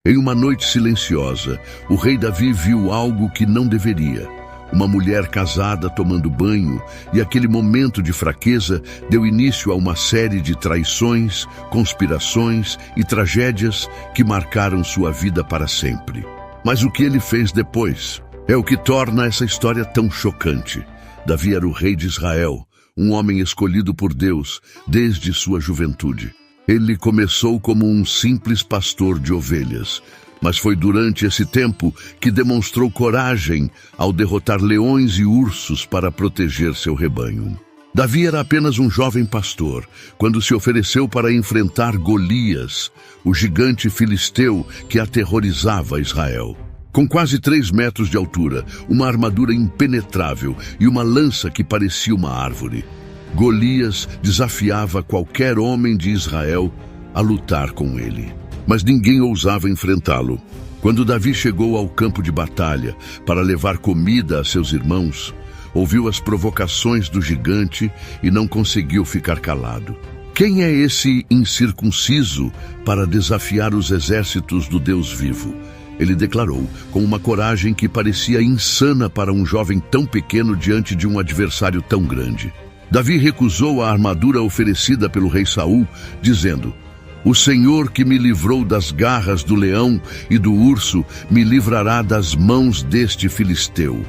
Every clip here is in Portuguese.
Em uma noite silenciosa, o rei Davi viu algo que não deveria. Uma mulher casada tomando banho, e aquele momento de fraqueza deu início a uma série de traições, conspirações e tragédias que marcaram sua vida para sempre. Mas o que ele fez depois é o que torna essa história tão chocante. Davi era o rei de Israel, um homem escolhido por Deus desde sua juventude. Ele começou como um simples pastor de ovelhas, mas foi durante esse tempo que demonstrou coragem ao derrotar leões e ursos para proteger seu rebanho. Davi era apenas um jovem pastor quando se ofereceu para enfrentar Golias, o gigante filisteu que aterrorizava Israel. Com quase 3 metros de altura, uma armadura impenetrável e uma lança que parecia uma árvore, Golias desafiava qualquer homem de Israel a lutar com ele. Mas ninguém ousava enfrentá-lo. Quando Davi chegou ao campo de batalha para levar comida a seus irmãos, ouviu as provocações do gigante e não conseguiu ficar calado. Quem é esse incircunciso para desafiar os exércitos do Deus vivo? Ele declarou, com uma coragem que parecia insana para um jovem tão pequeno diante de um adversário tão grande. Davi recusou a armadura oferecida pelo rei Saul, dizendo: "O Senhor que me livrou das garras do leão e do urso, me livrará das mãos deste filisteu."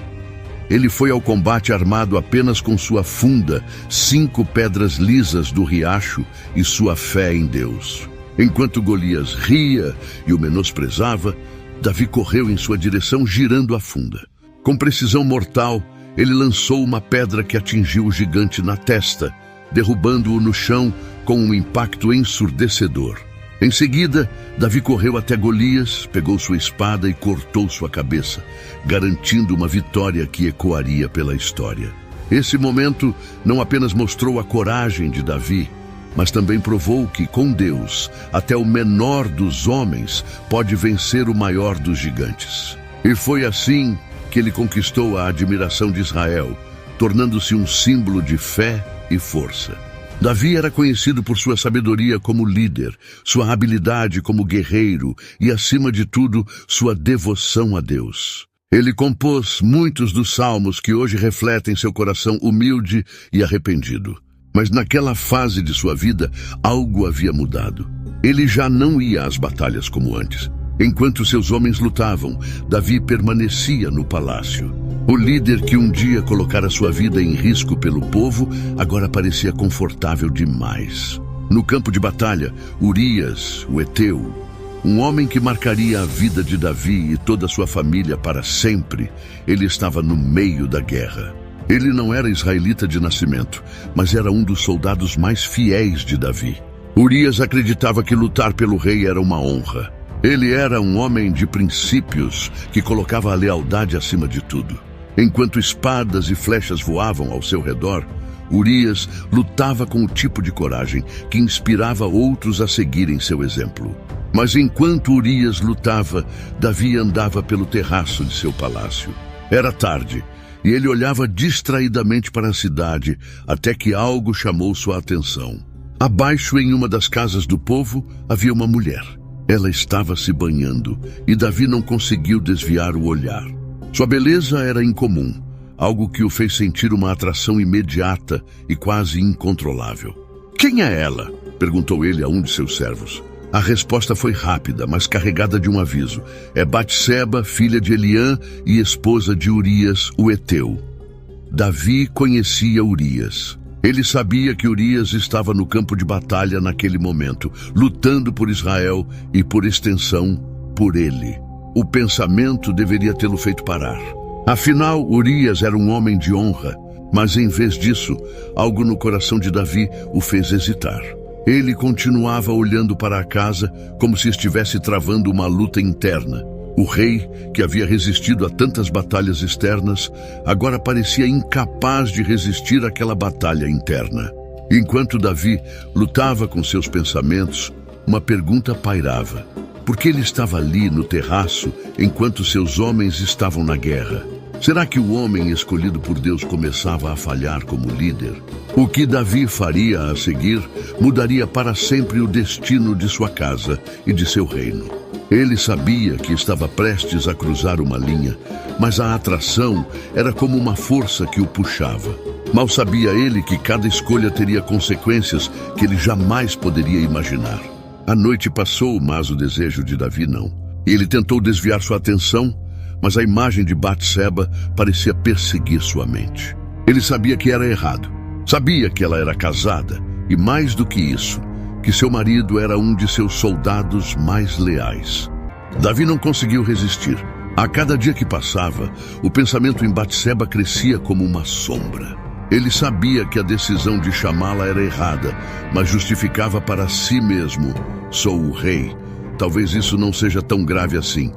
Ele foi ao combate armado apenas com sua funda, 5 pedras lisas do riacho e sua fé em Deus. Enquanto Golias ria e o menosprezava, Davi correu em sua direção girando a funda. Com precisão mortal, ele lançou uma pedra que atingiu o gigante na testa, derrubando-o no chão com um impacto ensurdecedor. Em seguida, Davi correu até Golias, pegou sua espada e cortou sua cabeça, garantindo uma vitória que ecoaria pela história. Esse momento não apenas mostrou a coragem de Davi, mas também provou que, com Deus, até o menor dos homens pode vencer o maior dos gigantes. E foi assim que ele conquistou a admiração de Israel, tornando-se um símbolo de fé e força. Davi era conhecido por sua sabedoria como líder, sua habilidade como guerreiro e, acima de tudo, sua devoção a Deus. Ele compôs muitos dos salmos que hoje refletem seu coração humilde e arrependido. Mas naquela fase de sua vida, algo havia mudado. Ele já não ia às batalhas como antes. Enquanto seus homens lutavam, Davi permanecia no palácio. O líder que um dia colocara sua vida em risco pelo povo, agora parecia confortável demais. No campo de batalha, Urias, o Eteu, um homem que marcaria a vida de Davi e toda a sua família para sempre, ele estava no meio da guerra. Ele não era israelita de nascimento, mas era um dos soldados mais fiéis de Davi. Urias acreditava que lutar pelo rei era uma honra. Ele era um homem de princípios que colocava a lealdade acima de tudo. Enquanto espadas e flechas voavam ao seu redor, Urias lutava com o tipo de coragem que inspirava outros a seguirem seu exemplo. Mas enquanto Urias lutava, Davi andava pelo terraço de seu palácio. Era tarde, e ele olhava distraidamente para a cidade, até que algo chamou sua atenção. Abaixo, em uma das casas do povo, havia uma mulher. Ela estava se banhando, e Davi não conseguiu desviar o olhar. Sua beleza era incomum, algo que o fez sentir uma atração imediata e quase incontrolável. "Quem é ela?" perguntou ele a um de seus servos. A resposta foi rápida, mas carregada de um aviso. "É Batseba, filha de Eliã e esposa de Urias, o Eteu." Davi conhecia Urias. Ele sabia que Urias estava no campo de batalha naquele momento, lutando por Israel e, por extensão, por ele. O pensamento deveria tê-lo feito parar. Afinal, Urias era um homem de honra, mas em vez disso, algo no coração de Davi o fez hesitar. Ele continuava olhando para a casa como se estivesse travando uma luta interna. O rei, que havia resistido a tantas batalhas externas, agora parecia incapaz de resistir àquela batalha interna. Enquanto Davi lutava com seus pensamentos, uma pergunta pairava. Por que ele estava ali no terraço enquanto seus homens estavam na guerra? Será que o homem escolhido por Deus começava a falhar como líder? O que Davi faria a seguir mudaria para sempre o destino de sua casa e de seu reino. Ele sabia que estava prestes a cruzar uma linha, mas a atração era como uma força que o puxava. Mal sabia ele que cada escolha teria consequências que ele jamais poderia imaginar. A noite passou, mas o desejo de Davi não. Ele tentou desviar sua atenção, mas a imagem de Batseba parecia perseguir sua mente. Ele sabia que era errado. Sabia que ela era casada e, mais do que isso, que seu marido era um de seus soldados mais leais. Davi não conseguiu resistir. A cada dia que passava, o pensamento em Batseba crescia como uma sombra. Ele sabia que a decisão de chamá-la era errada, mas justificava para si mesmo: sou o rei. Talvez isso não seja tão grave assim.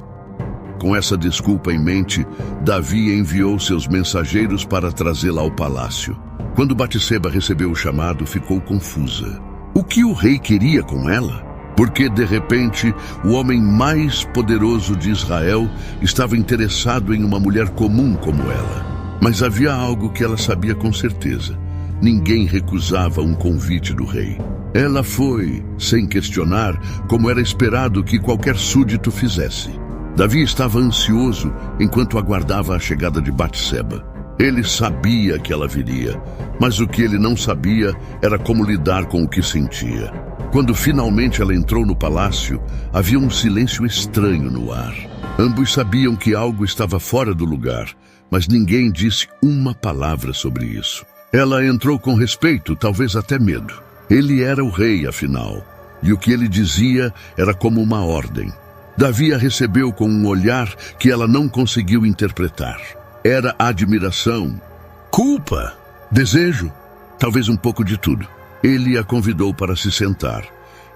Com essa desculpa em mente, Davi enviou seus mensageiros para trazê-la ao palácio. Quando Batseba recebeu o chamado, ficou confusa. O que o rei queria com ela? Porque, de repente, o homem mais poderoso de Israel estava interessado em uma mulher comum como ela. Mas havia algo que ela sabia com certeza. Ninguém recusava um convite do rei. Ela foi, sem questionar, como era esperado que qualquer súdito fizesse. Davi estava ansioso enquanto aguardava a chegada de Batseba. Ele sabia que ela viria, mas o que ele não sabia era como lidar com o que sentia. Quando finalmente ela entrou no palácio, havia um silêncio estranho no ar. Ambos sabiam que algo estava fora do lugar, mas ninguém disse uma palavra sobre isso. Ela entrou com respeito, talvez até medo. Ele era o rei, afinal, e o que ele dizia era como uma ordem. Davi a recebeu com um olhar que ela não conseguiu interpretar. Era admiração, culpa, desejo, talvez um pouco de tudo. Ele a convidou para se sentar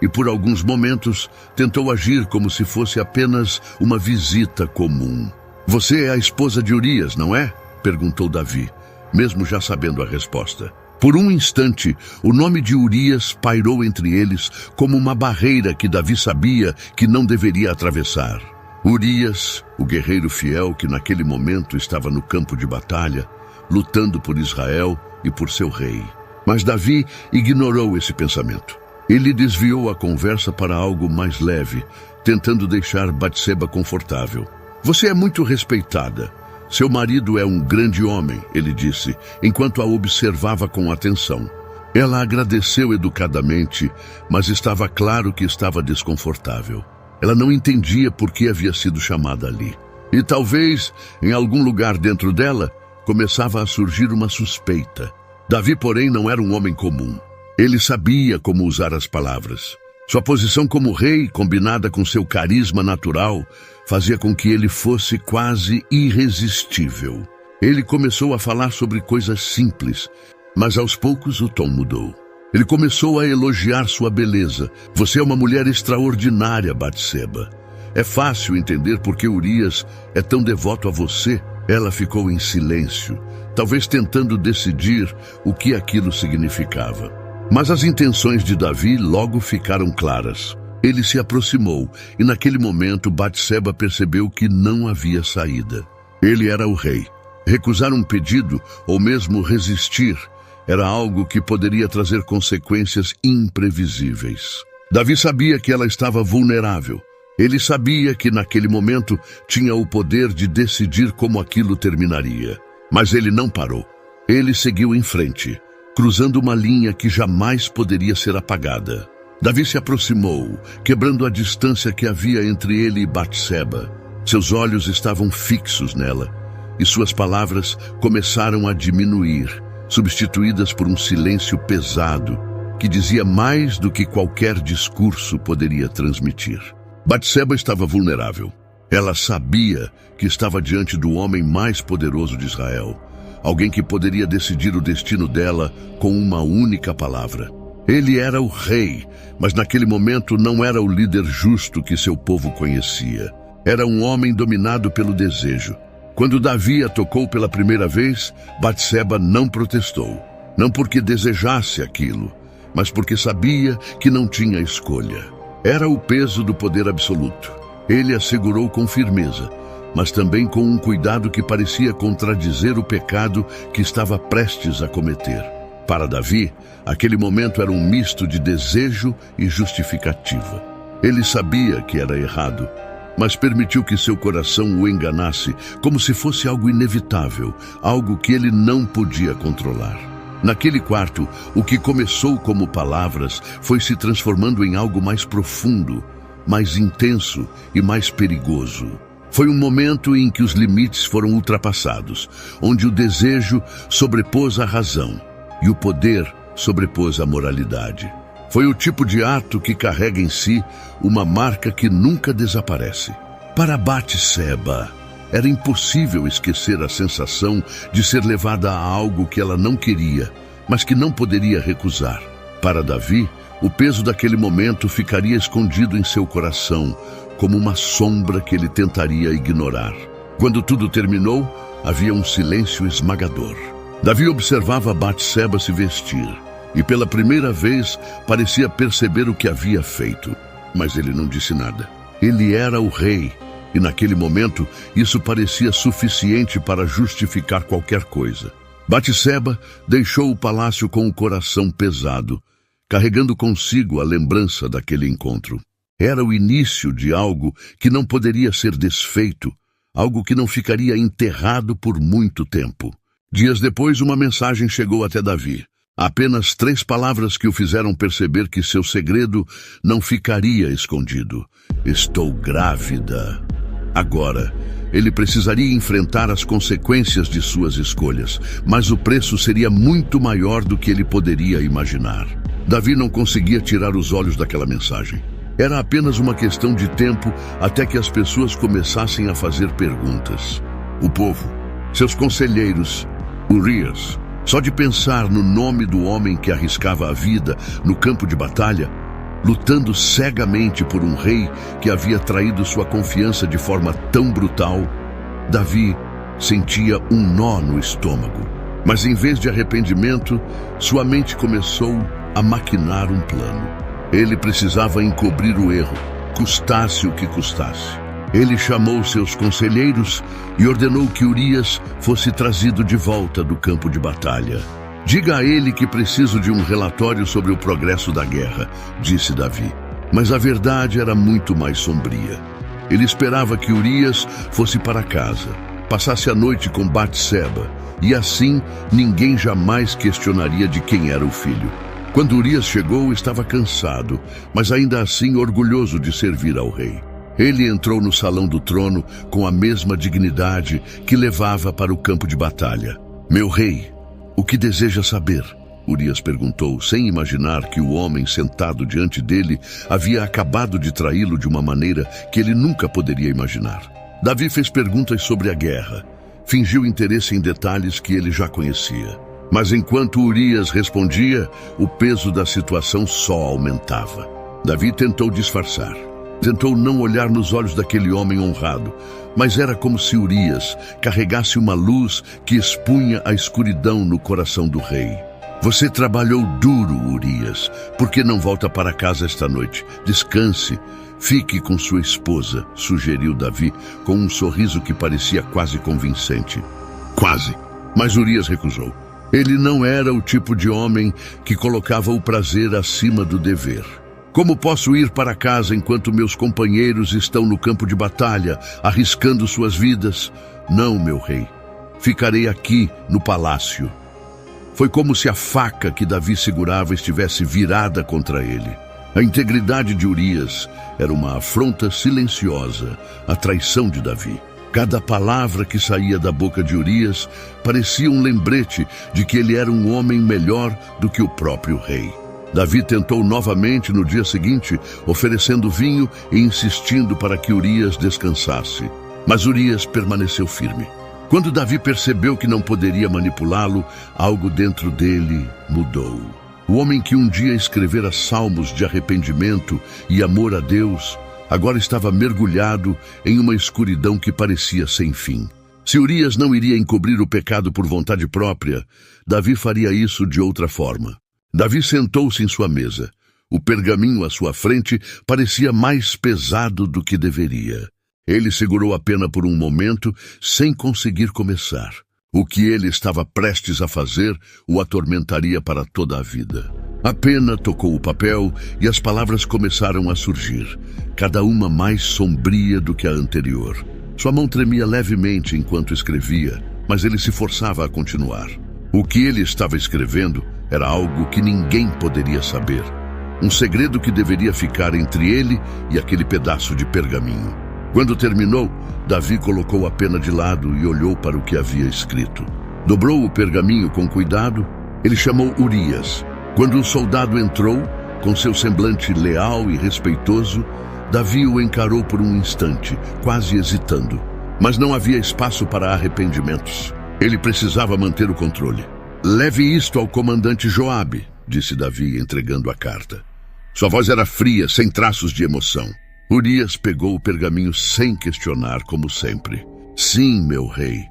e, por alguns momentos, tentou agir como se fosse apenas uma visita comum. Você é a esposa de Urias, não é? Perguntou Davi, mesmo já sabendo a resposta. Por um instante, o nome de Urias pairou entre eles como uma barreira que Davi sabia que não deveria atravessar. Urias, o guerreiro fiel que naquele momento estava no campo de batalha, lutando por Israel e por seu rei. Mas Davi ignorou esse pensamento. Ele desviou a conversa para algo mais leve, tentando deixar Batseba confortável. Você é muito respeitada. Seu marido é um grande homem, ele disse, enquanto a observava com atenção. Ela agradeceu educadamente, mas estava claro que estava desconfortável. Ela não entendia por que havia sido chamada ali. E talvez, em algum lugar dentro dela, começava a surgir uma suspeita. Davi, porém, não era um homem comum. Ele sabia como usar as palavras. Sua posição como rei, combinada com seu carisma natural, fazia com que ele fosse quase irresistível. Ele começou a falar sobre coisas simples, mas aos poucos o tom mudou. Ele começou a elogiar sua beleza. Você é uma mulher extraordinária, Batseba. É fácil entender por que Urias é tão devoto a você. Ela ficou em silêncio, talvez tentando decidir o que aquilo significava. Mas as intenções de Davi logo ficaram claras. Ele se aproximou e naquele momento Batseba percebeu que não havia saída. Ele era o rei. Recusar um pedido ou mesmo resistir era algo que poderia trazer consequências imprevisíveis. Davi sabia que ela estava vulnerável. Ele sabia que naquele momento tinha o poder de decidir como aquilo terminaria. Mas ele não parou. Ele seguiu em frente, cruzando uma linha que jamais poderia ser apagada. Davi se aproximou, quebrando a distância que havia entre ele e Batseba. Seus olhos estavam fixos nela, e suas palavras começaram a diminuir, substituídas por um silêncio pesado, que dizia mais do que qualquer discurso poderia transmitir. Batseba estava vulnerável. Ela sabia que estava diante do homem mais poderoso de Israel, alguém que poderia decidir o destino dela com uma única palavra. Ele era o rei, mas naquele momento não era o líder justo que seu povo conhecia. Era um homem dominado pelo desejo. Quando Davi a tocou pela primeira vez, Batseba não protestou. Não porque desejasse aquilo, mas porque sabia que não tinha escolha. Era o peso do poder absoluto. Ele a segurou com firmeza, mas também com um cuidado que parecia contradizer o pecado que estava prestes a cometer. Para Davi, aquele momento era um misto de desejo e justificativa. Ele sabia que era errado, mas permitiu que seu coração o enganasse como se fosse algo inevitável, algo que ele não podia controlar. Naquele quarto, o que começou como palavras foi se transformando em algo mais profundo, mais intenso e mais perigoso. Foi um momento em que os limites foram ultrapassados, onde o desejo sobrepôs a razão e o poder sobrepôs a moralidade. Foi o tipo de ato que carrega em si uma marca que nunca desaparece. Para Batseba, era impossível esquecer a sensação de ser levada a algo que ela não queria, mas que não poderia recusar. Para Davi, o peso daquele momento ficaria escondido em seu coração, como uma sombra que ele tentaria ignorar. Quando tudo terminou, havia um silêncio esmagador. Davi observava Batseba se vestir, e pela primeira vez parecia perceber o que havia feito. Mas ele não disse nada. Ele era o rei, e naquele momento isso parecia suficiente para justificar qualquer coisa. Batseba deixou o palácio com o coração pesado, carregando consigo a lembrança daquele encontro. Era o início de algo que não poderia ser desfeito, algo que não ficaria enterrado por muito tempo. Dias depois, uma mensagem chegou até Davi. Apenas 3 palavras que o fizeram perceber que seu segredo não ficaria escondido. Estou grávida. Agora, ele precisaria enfrentar as consequências de suas escolhas, mas o preço seria muito maior do que ele poderia imaginar. Davi não conseguia tirar os olhos daquela mensagem. Era apenas uma questão de tempo até que as pessoas começassem a fazer perguntas. O povo, seus conselheiros, Urias. Só de pensar no nome do homem que arriscava a vida no campo de batalha, lutando cegamente por um rei que havia traído sua confiança de forma tão brutal, Davi sentia um nó no estômago. Mas em vez de arrependimento, sua mente começou a maquinar um plano. Ele precisava encobrir o erro, custasse o que custasse. Ele chamou seus conselheiros e ordenou que Urias fosse trazido de volta do campo de batalha. Diga a ele que preciso de um relatório sobre o progresso da guerra, disse Davi. Mas a verdade era muito mais sombria. Ele esperava que Urias fosse para casa, passasse a noite com Batseba, e assim ninguém jamais questionaria de quem era o filho. Quando Urias chegou, estava cansado, mas ainda assim orgulhoso de servir ao rei. Ele entrou no salão do trono com a mesma dignidade que levava para o campo de batalha. Meu rei, o que deseja saber? Urias perguntou, sem imaginar que o homem sentado diante dele havia acabado de traí-lo de uma maneira que ele nunca poderia imaginar. Davi fez perguntas sobre a guerra. Fingiu interesse em detalhes que ele já conhecia. Mas enquanto Urias respondia, o peso da situação só aumentava. Davi tentou disfarçar. Tentou não olhar nos olhos daquele homem honrado, mas era como se Urias carregasse uma luz que expunha a escuridão no coração do rei. Você trabalhou duro, Urias. Por que não volta para casa esta noite? Descanse. Fique com sua esposa, sugeriu Davi, com um sorriso que parecia quase convincente. Quase. Mas Urias recusou. Ele não era o tipo de homem que colocava o prazer acima do dever. Como posso ir para casa enquanto meus companheiros estão no campo de batalha, arriscando suas vidas? Não, meu rei. Ficarei aqui, no palácio. Foi como se a faca que Davi segurava estivesse virada contra ele. A integridade de Urias era uma afronta silenciosa, a traição de Davi. Cada palavra que saía da boca de Urias parecia um lembrete de que ele era um homem melhor do que o próprio rei. Davi tentou novamente no dia seguinte, oferecendo vinho e insistindo para que Urias descansasse. Mas Urias permaneceu firme. Quando Davi percebeu que não poderia manipulá-lo, algo dentro dele mudou. O homem que um dia escrevera salmos de arrependimento e amor a Deus, agora estava mergulhado em uma escuridão que parecia sem fim. Se Urias não iria encobrir o pecado por vontade própria, Davi faria isso de outra forma. Davi sentou-se em sua mesa. O pergaminho à sua frente parecia mais pesado do que deveria. Ele segurou a pena por um momento, sem conseguir começar. O que ele estava prestes a fazer o atormentaria para toda a vida. A pena tocou o papel e as palavras começaram a surgir, cada uma mais sombria do que a anterior. Sua mão tremia levemente enquanto escrevia, mas ele se forçava a continuar. O que ele estava escrevendo era algo que ninguém poderia saber. Um segredo que deveria ficar entre ele e aquele pedaço de pergaminho. Quando terminou, Davi colocou a pena de lado e olhou para o que havia escrito. Dobrou o pergaminho com cuidado. Ele chamou Urias. Quando o soldado entrou, com seu semblante leal e respeitoso, Davi o encarou por um instante, quase hesitando. Mas não havia espaço para arrependimentos. Ele precisava manter o controle. "Leve isto ao comandante Joabe", disse Davi, entregando a carta. Sua voz era fria, sem traços de emoção. Urias pegou o pergaminho sem questionar, como sempre. "Sim, meu rei.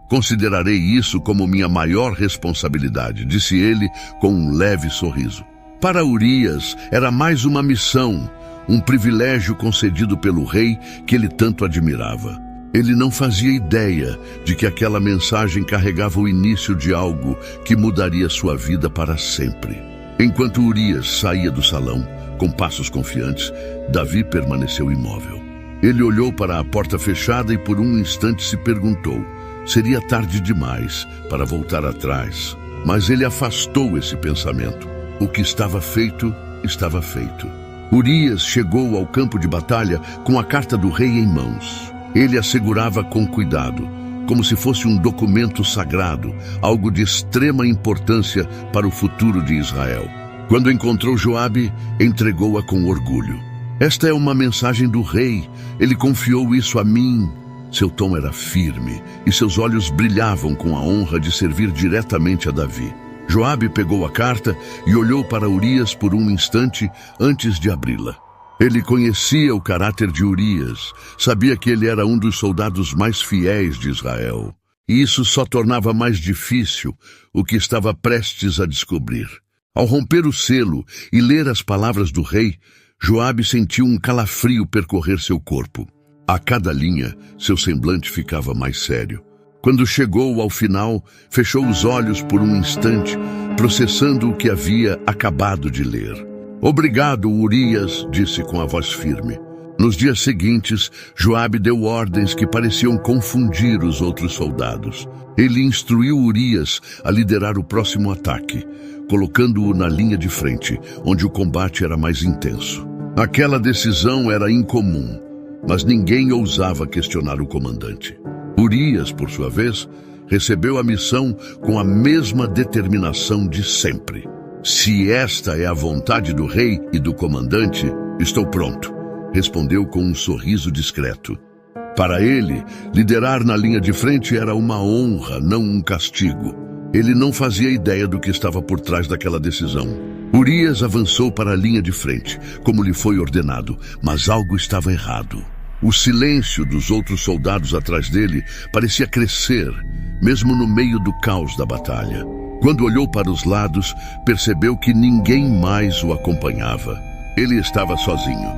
Considerarei isso como minha maior responsabilidade", disse ele com um leve sorriso. Para Urias, era mais uma missão, um privilégio concedido pelo rei que ele tanto admirava. Ele não fazia ideia de que aquela mensagem carregava o início de algo que mudaria sua vida para sempre. Enquanto Urias saía do salão, com passos confiantes, Davi permaneceu imóvel. Ele olhou para a porta fechada e por um instante se perguntou: seria tarde demais para voltar atrás? Mas ele afastou esse pensamento. O que estava feito, estava feito. Urias chegou ao campo de batalha com a carta do rei em mãos. Ele a segurava com cuidado, como se fosse um documento sagrado, algo de extrema importância para o futuro de Israel. Quando encontrou Joabe, entregou-a com orgulho. "Esta é uma mensagem do rei. Ele confiou isso a mim." Seu tom era firme e seus olhos brilhavam com a honra de servir diretamente a Davi. Joabe pegou a carta e olhou para Urias por um instante antes de abri-la. Ele conhecia o caráter de Urias, sabia que ele era um dos soldados mais fiéis de Israel. E isso só tornava mais difícil o que estava prestes a descobrir. Ao romper o selo e ler as palavras do rei, Joabe sentiu um calafrio percorrer seu corpo. A cada linha, seu semblante ficava mais sério. Quando chegou ao final, fechou os olhos por um instante, processando o que havia acabado de ler. "Obrigado, Urias", disse com a voz firme. Nos dias seguintes, Joabe deu ordens que pareciam confundir os outros soldados. Ele instruiu Urias a liderar o próximo ataque, colocando-o na linha de frente, onde o combate era mais intenso. Aquela decisão era incomum, mas ninguém ousava questionar o comandante. Urias, por sua vez, recebeu a missão com a mesma determinação de sempre. "Se esta é a vontade do rei e do comandante, estou pronto", respondeu com um sorriso discreto. Para ele, liderar na linha de frente era uma honra, não um castigo. Ele não fazia ideia do que estava por trás daquela decisão. Urias avançou para a linha de frente, como lhe foi ordenado, mas algo estava errado. O silêncio dos outros soldados atrás dele parecia crescer, mesmo no meio do caos da batalha. Quando olhou para os lados, percebeu que ninguém mais o acompanhava. Ele estava sozinho.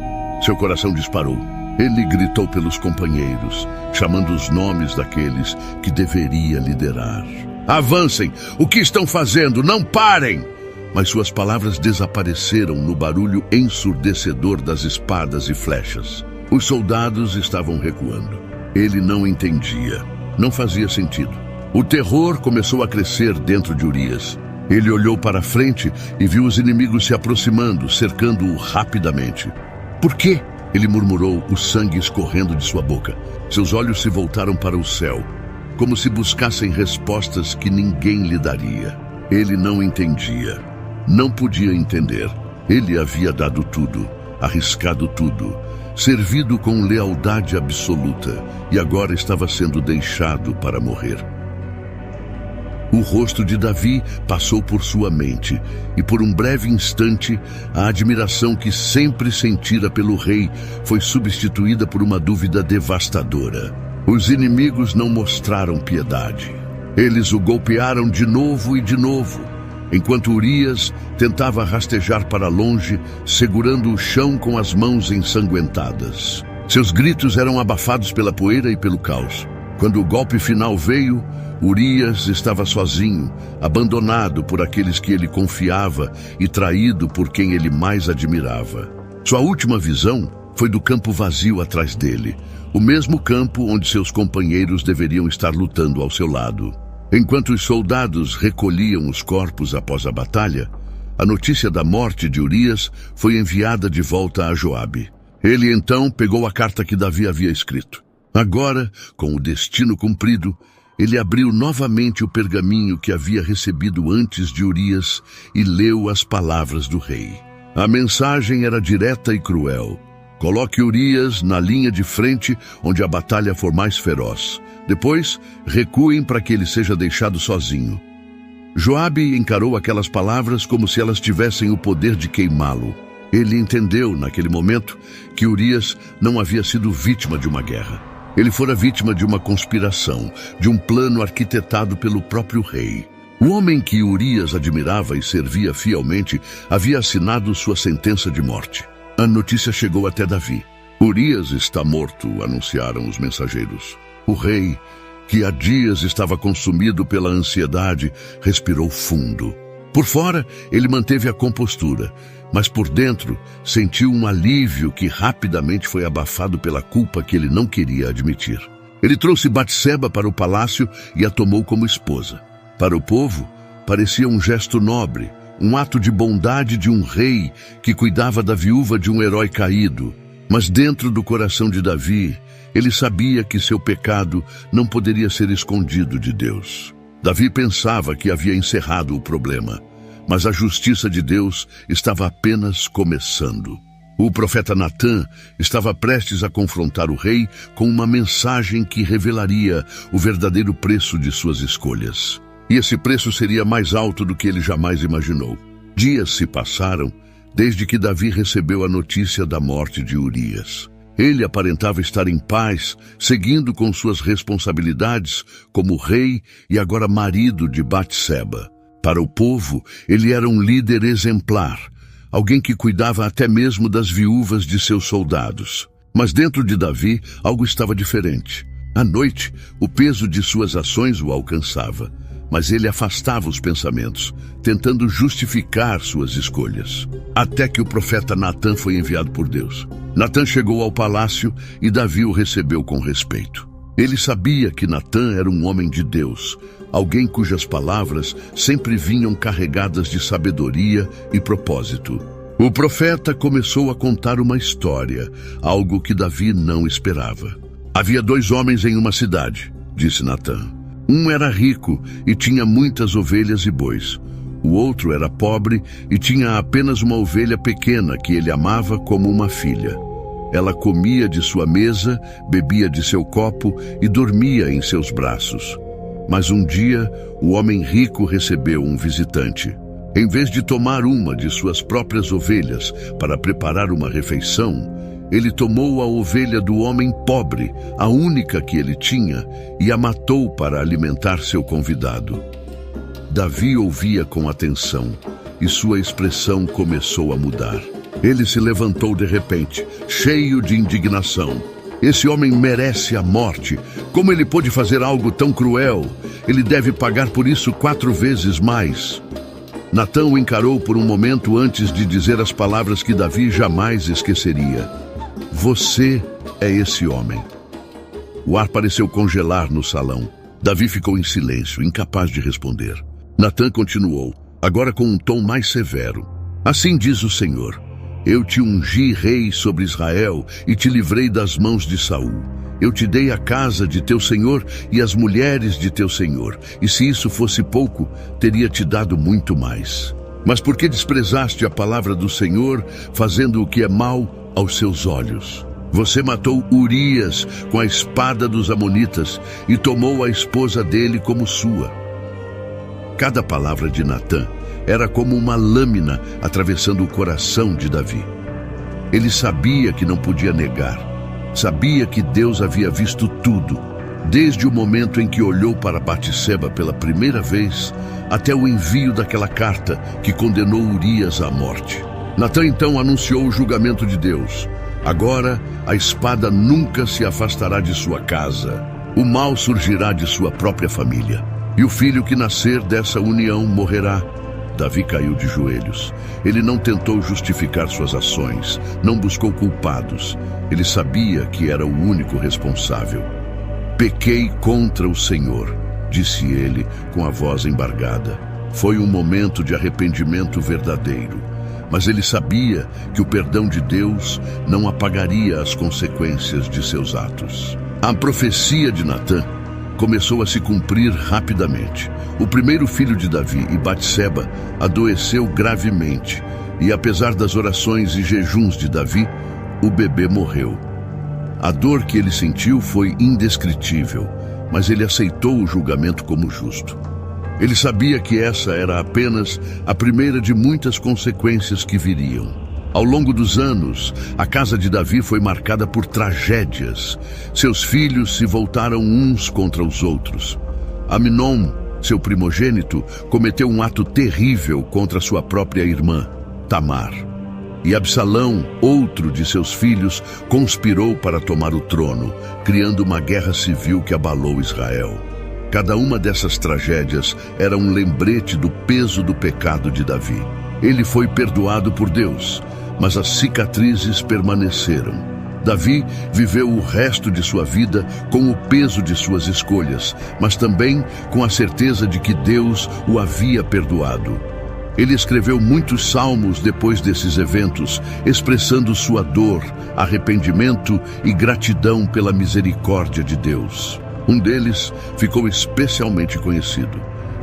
Seu coração disparou. Ele gritou pelos companheiros, chamando os nomes daqueles que deveria liderar. "Avancem! O que estão fazendo? Não parem!" Mas suas palavras desapareceram no barulho ensurdecedor das espadas e flechas. Os soldados estavam recuando. Ele não entendia. Não fazia sentido. O terror começou a crescer dentro de Urias. Ele olhou para frente e viu os inimigos se aproximando, cercando-o rapidamente. "Por quê?" ele murmurou, o sangue escorrendo de sua boca. Seus olhos se voltaram para o céu, como se buscassem respostas que ninguém lhe daria. Ele não entendia. Não podia entender. Ele havia dado tudo, arriscado tudo, servido com lealdade absoluta, e agora estava sendo deixado para morrer. O rosto de Davi passou por sua mente, e por um breve instante, a admiração que sempre sentira pelo rei foi substituída por uma dúvida devastadora. Os inimigos não mostraram piedade. Eles o golpearam de novo e de novo, enquanto Urias tentava rastejar para longe, segurando o chão com as mãos ensanguentadas. Seus gritos eram abafados pela poeira e pelo caos. Quando o golpe final veio, Urias estava sozinho, abandonado por aqueles que ele confiava e traído por quem ele mais admirava. Sua última visão foi do campo vazio atrás dele, o mesmo campo onde seus companheiros deveriam estar lutando ao seu lado. Enquanto os soldados recolhiam os corpos após a batalha, a notícia da morte de Urias foi enviada de volta a Joabe. Ele então pegou a carta que Davi havia escrito. Agora, com o destino cumprido, ele abriu novamente o pergaminho que havia recebido antes de Urias e leu as palavras do rei. A mensagem era direta e cruel. Coloque Urias na linha de frente onde a batalha for mais feroz. Depois, recuem para que ele seja deixado sozinho. Joabe encarou aquelas palavras como se elas tivessem o poder de queimá-lo. Ele entendeu, naquele momento, que Urias não havia sido vítima de uma guerra. Ele fora vítima de uma conspiração, de um plano arquitetado pelo próprio rei. O homem que Urias admirava e servia fielmente havia assinado sua sentença de morte. A notícia chegou até Davi. Urias está morto, anunciaram os mensageiros. O rei, que há dias estava consumido pela ansiedade, respirou fundo. Por fora, ele manteve a compostura, mas por dentro sentiu um alívio que rapidamente foi abafado pela culpa que ele não queria admitir. Ele trouxe Batseba para o palácio e a tomou como esposa. Para o povo, parecia um gesto nobre, um ato de bondade de um rei que cuidava da viúva de um herói caído. Mas dentro do coração de Davi, ele sabia que seu pecado não poderia ser escondido de Deus. Davi pensava que havia encerrado o problema, mas a justiça de Deus estava apenas começando. O profeta Natã estava prestes a confrontar o rei com uma mensagem que revelaria o verdadeiro preço de suas escolhas. E esse preço seria mais alto do que ele jamais imaginou. Dias se passaram desde que Davi recebeu a notícia da morte de Urias. Ele aparentava estar em paz, seguindo com suas responsabilidades como rei e agora marido de Batseba. Para o povo, ele era um líder exemplar, alguém que cuidava até mesmo das viúvas de seus soldados. Mas dentro de Davi, algo estava diferente. À noite, o peso de suas ações o alcançava, mas ele afastava os pensamentos, tentando justificar suas escolhas. Até que o profeta Natã foi enviado por Deus. Natã chegou ao palácio e Davi o recebeu com respeito. Ele sabia que Natã era um homem de Deus, alguém cujas palavras sempre vinham carregadas de sabedoria e propósito. O profeta começou a contar uma história, algo que Davi não esperava. Havia 2 homens em uma cidade, disse Natã. Um era rico e tinha muitas ovelhas e bois. O outro era pobre e tinha apenas uma ovelha pequena que ele amava como uma filha. Ela comia de sua mesa, bebia de seu copo e dormia em seus braços. Mas um dia, o homem rico recebeu um visitante. Em vez de tomar uma de suas próprias ovelhas para preparar uma refeição, ele tomou a ovelha do homem pobre, a única que ele tinha, e a matou para alimentar seu convidado. Davi ouvia com atenção e sua expressão começou a mudar. Ele se levantou de repente, cheio de indignação. Esse homem merece a morte. Como ele pôde fazer algo tão cruel? Ele deve pagar por isso 4 vezes mais. Natã o encarou por um momento antes de dizer as palavras que Davi jamais esqueceria. Você é esse homem. O ar pareceu congelar no salão. Davi ficou em silêncio, incapaz de responder. Natã continuou, agora com um tom mais severo. Assim diz o Senhor: eu te ungi rei sobre Israel e te livrei das mãos de Saul. Eu te dei a casa de teu senhor e as mulheres de teu senhor, e se isso fosse pouco, teria te dado muito mais. Mas por que desprezaste a palavra do Senhor, fazendo o que é mal aos seus olhos? Você matou Urias com a espada dos amonitas e tomou a esposa dele como sua. Cada palavra de Natã era como uma lâmina atravessando o coração de Davi. Ele sabia que não podia negar. Sabia que Deus havia visto tudo, desde o momento em que olhou para Batseba pela primeira vez, até o envio daquela carta que condenou Urias à morte. Natã então anunciou o julgamento de Deus. Agora a espada nunca se afastará de sua casa. O mal surgirá de sua própria família. E o filho que nascer dessa união morrerá. Davi caiu de joelhos. Ele não tentou justificar suas ações, não buscou culpados. Ele sabia que era o único responsável. Pequei contra o Senhor, disse ele com a voz embargada. Foi um momento de arrependimento verdadeiro. Mas ele sabia que o perdão de Deus não apagaria as consequências de seus atos. A profecia de Natã começou a se cumprir rapidamente. O primeiro filho de Davi e Batseba adoeceu gravemente, e apesar das orações e jejuns de Davi, o bebê morreu. A dor que ele sentiu foi indescritível, mas ele aceitou o julgamento como justo. Ele sabia que essa era apenas a primeira de muitas consequências que viriam. Ao longo dos anos, a casa de Davi foi marcada por tragédias. Seus filhos se voltaram uns contra os outros. Amnon, seu primogênito, cometeu um ato terrível contra sua própria irmã, Tamar. E Absalão, outro de seus filhos, conspirou para tomar o trono, criando uma guerra civil que abalou Israel. Cada uma dessas tragédias era um lembrete do peso do pecado de Davi. Ele foi perdoado por Deus, mas as cicatrizes permaneceram. Davi viveu o resto de sua vida com o peso de suas escolhas, mas também com a certeza de que Deus o havia perdoado. Ele escreveu muitos salmos depois desses eventos, expressando sua dor, arrependimento e gratidão pela misericórdia de Deus. Um deles ficou especialmente conhecido.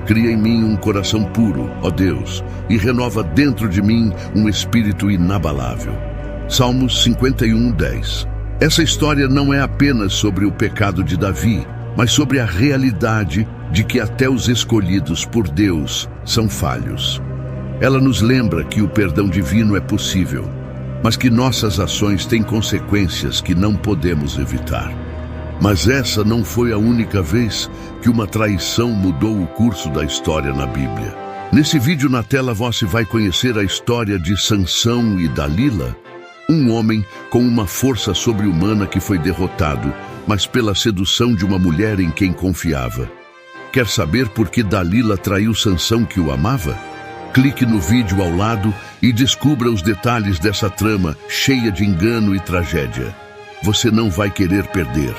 Cria em mim um coração puro, ó Deus, e renova dentro de mim um espírito inabalável. Salmos 51:10. Essa história não é apenas sobre o pecado de Davi, mas sobre a realidade de que até os escolhidos por Deus são falhos. Ela nos lembra que o perdão divino é possível, mas que nossas ações têm consequências que não podemos evitar. Mas essa não foi a única vez que uma traição mudou o curso da história na Bíblia. Nesse vídeo na tela você vai conhecer a história de Sansão e Dalila, um homem com uma força sobre-humana que foi derrotado, mas pela sedução de uma mulher em quem confiava. Quer saber por que Dalila traiu Sansão que o amava? Clique no vídeo ao lado e descubra os detalhes dessa trama cheia de engano e tragédia. Você não vai querer perder.